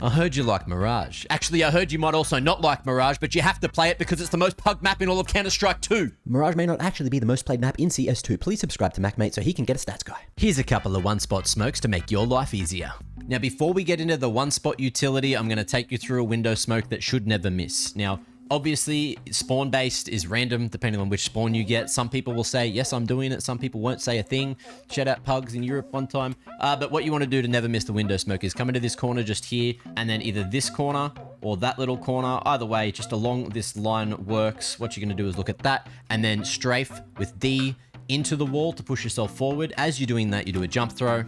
I heard you like Mirage. Actually, I heard you might also not like Mirage, but you have to play it because it's the most pug map in all of Counter-Strike 2. Mirage may not actually be the most played map in CS2. Please subscribe to MacMate so he can get a stats guy. Here's a couple of one-spot smokes to make your life easier. Now, before we get into the one-spot utility, I'm going to take you through a window smoke that should never miss. Now, obviously, spawn-based is random depending on which spawn you get. Some people will say, yes, I'm doing it. Some people won't say a thing. Shout out Pugs in Europe one time. But what you want to do to never miss the window smoke is come into this corner just here, and then either this corner or that little corner. Either way, just along this line works. What you're going to do is look at that, and then strafe with D into the wall to push yourself forward. As you're doing that, you do a jump throw,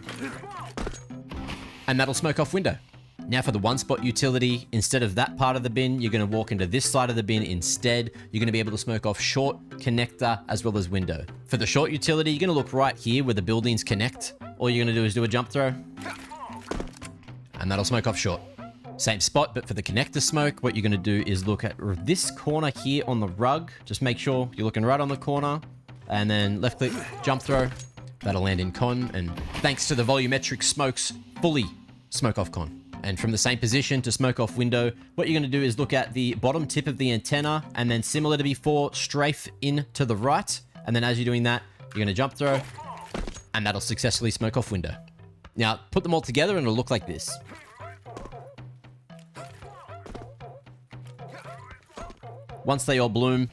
and that'll smoke off window. Now for the one-spot utility, instead of that part of the bin, you're going to walk into this side of the bin instead. You're going to be able to smoke off short, connector, as well as window. For the short utility, you're going to look right here where the buildings connect. All you're going to do is do a jump throw, and that'll smoke off short. Same spot, but for the connector smoke, what you're going to do is look at this corner here on the rug. Just make sure you're looking right on the corner, and then left click, jump throw. That'll land in con, and thanks to the volumetric smokes, fully smoke off con. And from the same position to smoke off window, what you're going to do is look at the bottom tip of the antenna, and then similar to before, strafe in to the right. And then as you're doing that, you're going to jump throw, and that'll successfully smoke off window. Now, put them all together and it'll look like this. Once they all bloom,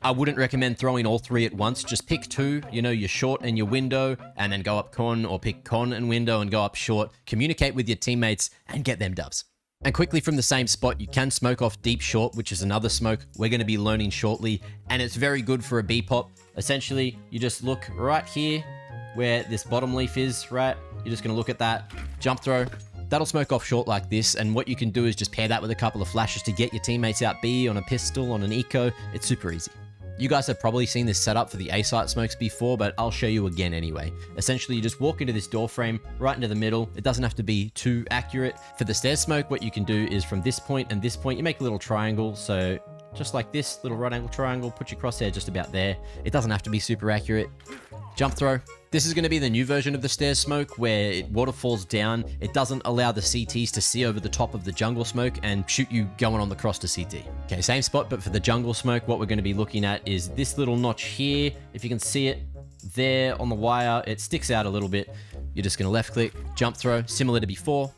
I wouldn't recommend throwing all three at once. Just pick two, you know, your short and your window, and then go up con, or pick con and window and go up short. Communicate with your teammates and get them dubs. And quickly from the same spot, you can smoke off deep short, which is another smoke we're going to be learning shortly. And it's very good for a B-pop. Essentially, you just look right here where this bottom leaf is, right? You're just going to look at that, jump throw. That'll smoke off short like this, and what you can do is just pair that with a couple of flashes to get your teammates out B on a pistol, on an eco. It's super easy. You guys have probably seen this setup for the A-site smokes before, but I'll show you again anyway. Essentially, you just walk into this door frame right into the middle. It doesn't have to be too accurate. For the stairs smoke, what you can do is from this point and this point, you make a little triangle. So just like this, little right angle triangle, put your crosshair just about there. It doesn't have to be super accurate. Jump throw. This is going to be the new version of the stairs smoke where it waterfalls down. It doesn't allow the CTs to see over the top of the jungle smoke and shoot you going on the cross to CT. Okay, same spot, but for the jungle smoke, what we're going to be looking at is this little notch here. If you can see it there on the wire, it sticks out a little bit. You're just going to left click, jump throw, similar to before.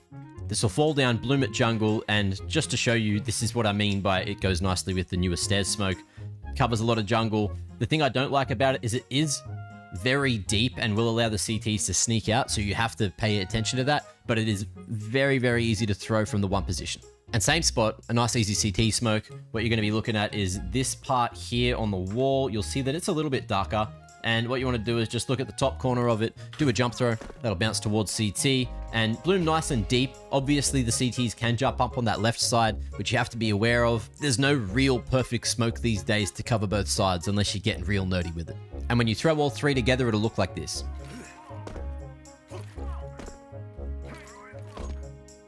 This will fall down, bloom at jungle, and just to show you, this is what I mean by it goes nicely with the newer stairs smoke. Covers a lot of jungle. The thing I don't like about it is very deep and will allow the CTs to sneak out, so you have to pay attention to that, but it is very, very easy to throw from the one position. And same spot, a nice easy CT smoke. What you're going to be looking at is this part here on the wall. You'll see that it's a little bit darker, and what you want to do is just look at the top corner of it, do a jump throw, that'll bounce towards CT, and bloom nice and deep. Obviously, the CTs can jump up on that left side, which you have to be aware of. There's no real perfect smoke these days to cover both sides, unless you're getting real nerdy with it. And when you throw all three together, it'll look like this.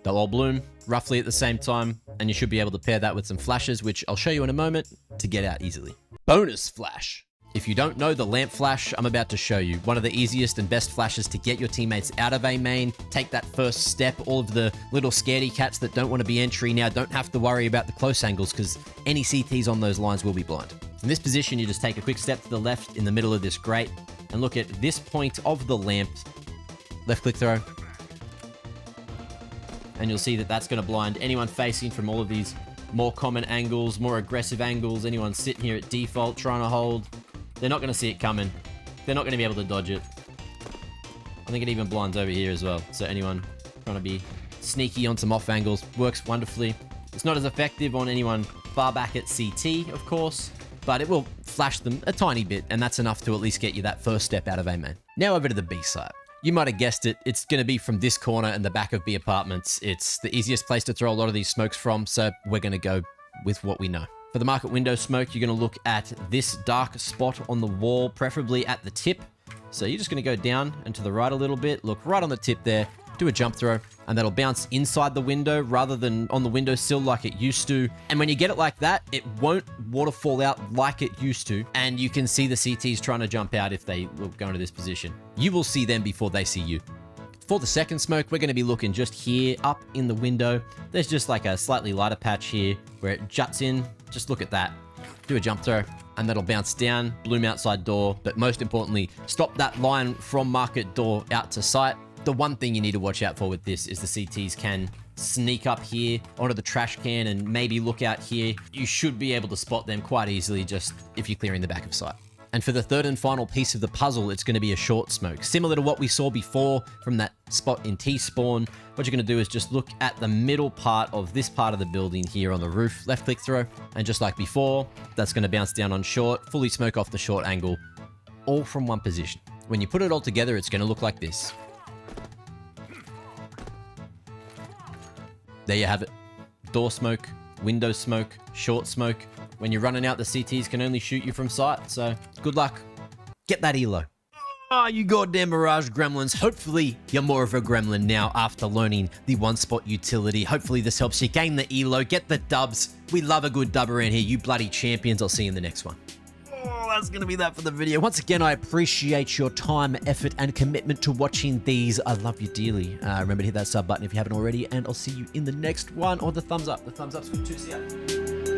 They'll all bloom roughly at the same time, and you should be able to pair that with some flashes, which I'll show you in a moment, to get out easily. Bonus flash. If you don't know the lamp flash, I'm about to show you. One of the easiest and best flashes to get your teammates out of a main. Take that first step. All of the little scaredy cats that don't want to be entry now don't have to worry about the close angles, because any CTs on those lines will be blind. In this position, you just take a quick step to the left in the middle of this grate and look at this point of the lamp. Left click throw. And you'll see that that's going to blind anyone facing from all of these more common angles, more aggressive angles. Anyone sitting here at default trying to hold, they're not going to see it coming. They're not going to be able to dodge it. I think it even blinds over here as well. So anyone trying to be sneaky on some off angles works wonderfully. It's not as effective on anyone far back at CT, of course, but it will flash them a tiny bit, and that's enough to at least get you that first step out of A main. Now over to the B side. You might have guessed it, it's going to be from this corner and the back of B apartments. It's the easiest place to throw a lot of these smokes from, so we're going to go with what we know. For the market window smoke, you're going to look at this dark spot on the wall, preferably at the tip. So you're just going to go down and to the right a little bit, look right on the tip there, do a jump throw, and that'll bounce inside the window rather than on the windowsill like it used to. And when you get it like that, it won't waterfall out like it used to, and you can see the CTs trying to jump out if they will go into this position. You will see them before they see you. For the second smoke, we're going to be looking just here up in the window. There's just like a slightly lighter patch here where it juts in. Just look at that. Do a jump throw and that'll bounce down, bloom outside door. But most importantly, stop that line from market door out to sight. The one thing you need to watch out for with this is the CTs can sneak up here onto the trash can and maybe look out here. You should be able to spot them quite easily just if you're clearing the back of sight. And for the third and final piece of the puzzle, it's going to be a short smoke. Similar to what we saw before from that spot in T-spawn, what you're going to do is just look at the middle part of this part of the building here on the roof, left click throw, and just like before, that's going to bounce down on short, fully smoke off the short angle, all from one position. When you put it all together, it's going to look like this. There you have it. Door smoke, window smoke, short smoke. When you're running out, the CTs can only shoot you from sight, so good luck. Get that elo. Ah, you goddamn Mirage gremlins. Hopefully, you're more of a gremlin now after learning the one-spot utility. Hopefully, this helps you gain the elo, get the dubs. We love a good dub around here, you bloody champions. I'll see you in the next one. Oh, that's going to be that for the video. Once again, I appreciate your time, effort, and commitment to watching these. I love you dearly. Remember to hit that sub button if you haven't already, and I'll see you in the next one. Or the thumbs up. The thumbs up's good too. See ya.